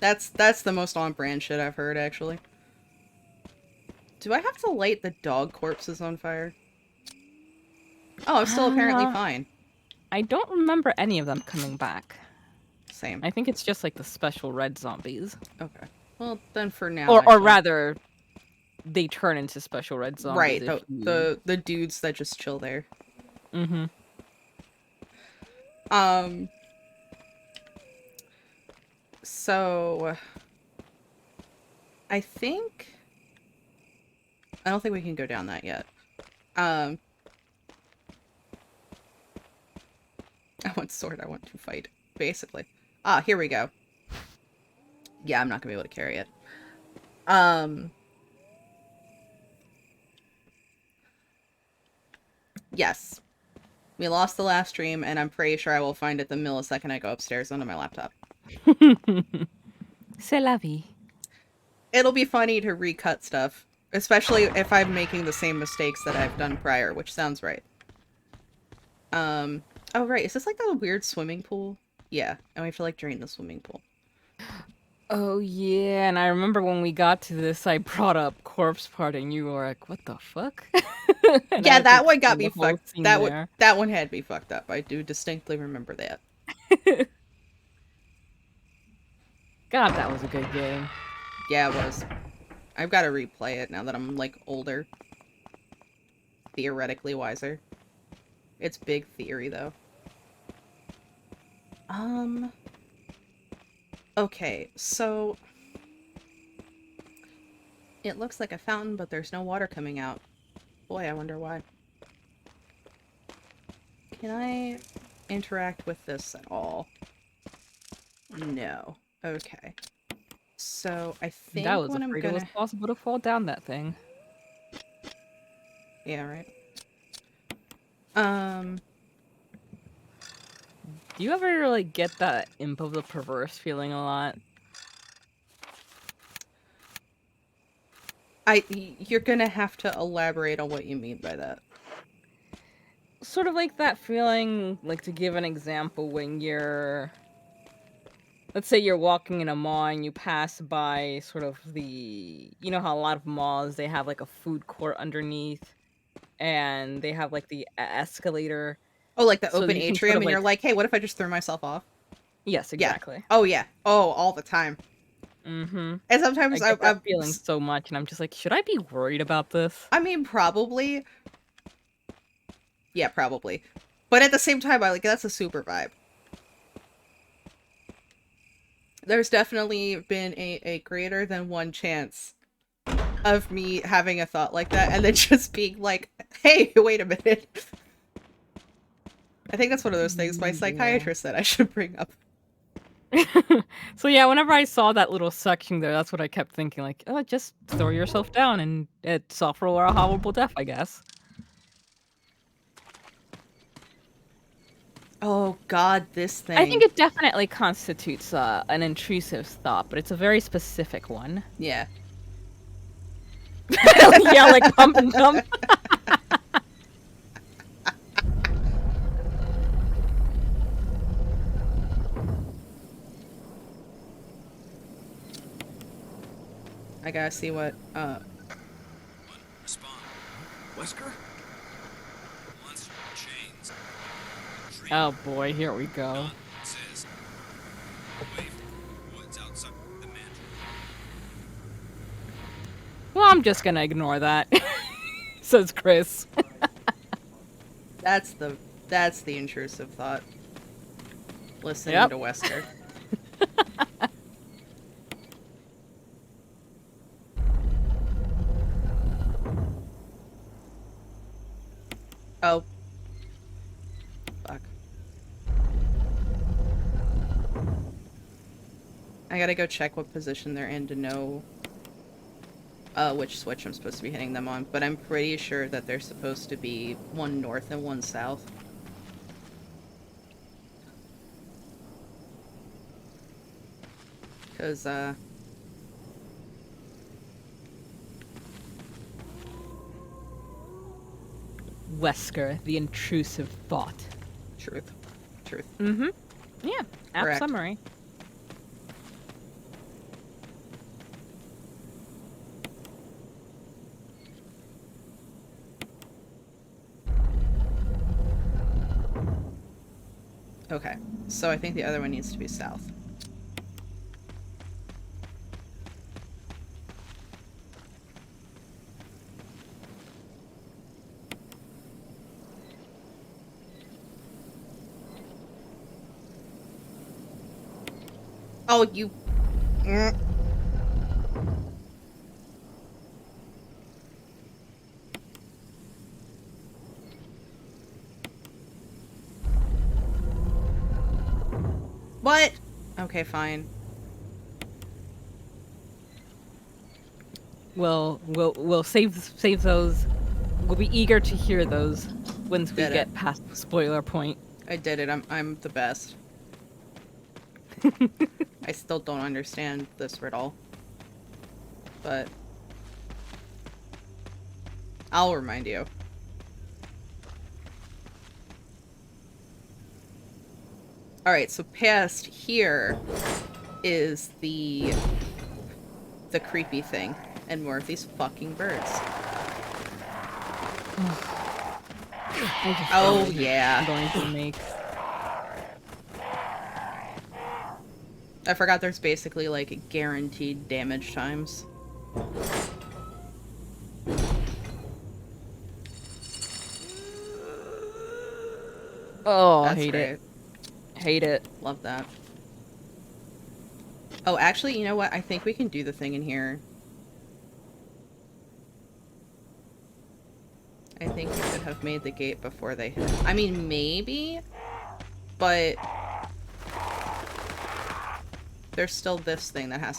A: That's the most on-brand shit I've heard, actually. Do I have to light the dog corpses on fire? Oh, I'm still apparently fine.
B: I don't remember any of them coming back.
A: Same.
B: I think it's just like the special red zombies.
A: Okay. Well, then for now.
B: Or
A: actually.
B: rather, they turn into special red zombies.
A: Right,
B: if
A: the dudes that just chill there.
B: Mm-hmm.
A: So I don't think we can go down that yet. I want sword, I want to fight, basically. Ah, here we go. Yeah, I'm not gonna be able to carry it. Yes. We lost the last stream, and I'm pretty sure I will find it the millisecond I go upstairs onto my laptop.
B: C'est la vie.
A: It'll be funny to recut stuff, especially if I'm making the same mistakes that I've done prior, which sounds right. Oh right, is this like a weird swimming pool? Yeah, and we have to like drain the swimming pool.
B: Oh yeah, and I remember when we got to this, I brought up corpse party, and you were like, "What the fuck?" And I
A: Yeah,
B: had to
A: that one got
B: explain
A: me
B: the whole
A: fucked.
B: scene there.
A: That one had me fucked up. I do distinctly remember that.
B: God, that was a good game.
A: Yeah, it was. I've got to replay it now that I'm like older. Theoretically wiser. It's big theory though. Okay, so it looks like a fountain, but there's no water coming out. Boy, I wonder why. Can I interact with this at all? No. Okay. So I
B: That
A: think
B: was
A: what I'm
B: afraid it was
A: gonna...
B: possible to fall down that thing.
A: Yeah, right.
B: Do you ever like get that imp of the perverse feeling a lot?
A: You're gonna have to elaborate on what you mean by that.
B: Sort of like that feeling, like to give an example, when you're, let's say you're walking in a mall and you pass by sort of the, you know how a lot of malls, they have like a food court underneath and they have like the escalator.
A: Oh, like the
B: So
A: open
B: you can sort
A: atrium,
B: of
A: and you're
B: like,
A: like, hey, what if I just threw myself off?
B: yes,
A: Yeah.
B: exactly.
A: Oh, yeah. Oh, all the time.
B: Mm-hmm.
A: And
B: I
A: sometimes
B: get that feeling so much and I'm just like, should I be worried about this?
A: I mean, probably. Yeah, probably. But at the same time, I like, that's a super vibe. There's definitely been a greater than one chance of me having a thought like that and then just being like, hey, wait a minute. I think that's one of those things my
B: Yeah.
A: psychiatrist said I should bring up.
B: So yeah, whenever I saw that little section there, that's what I kept thinking, like, oh, just throw yourself down and suffer a horrible death, I guess.
A: Oh god, this
B: I think
A: thing.
B: it definitely constitutes an intrusive thought, but it's a very specific one.
A: Yeah.
B: Yeah, like pump and dump.
A: I gotta see what,
C: Respond.
D: Wesker?
C: Monster chains.
B: Oh boy, here we go.
C: Says. Away from the woods outside the mansion.
B: Well, I'm just gonna ignore that, says Chris.
A: that's the intrusive thought. Listening
B: Yep.
A: to Wesker. Oh. Fuck. I gotta go check what position they're in to know which switch I'm supposed to be hitting them on, but I'm pretty sure that they're supposed to be one north and one south. Because,
B: Wesker, the intrusive thought.
A: truth. Truth.
B: Mm-hmm. Yeah, app
A: Correct.
B: summary.
A: Okay, so I think the other one needs to be south. Oh, you... What? Okay, fine.
B: We'll save those. We'll be eager to hear those once we
A: Did it.
B: get past the spoiler point.
A: I did it. I'm the best. I still don't understand this riddle. But I'll remind you. Alright, so past here is the creepy thing. And more of these fucking birds. Oh,
B: I'm
A: yeah.
B: going to make.
A: I forgot there's basically, like, guaranteed damage times.
B: Oh,
A: That's
B: hate
A: great.
B: it. Hate it.
A: Love that. Oh, actually, you know what? I think we can do the thing in here. I think we should have made the gate before they hit. I mean, maybe, but there's still this thing that has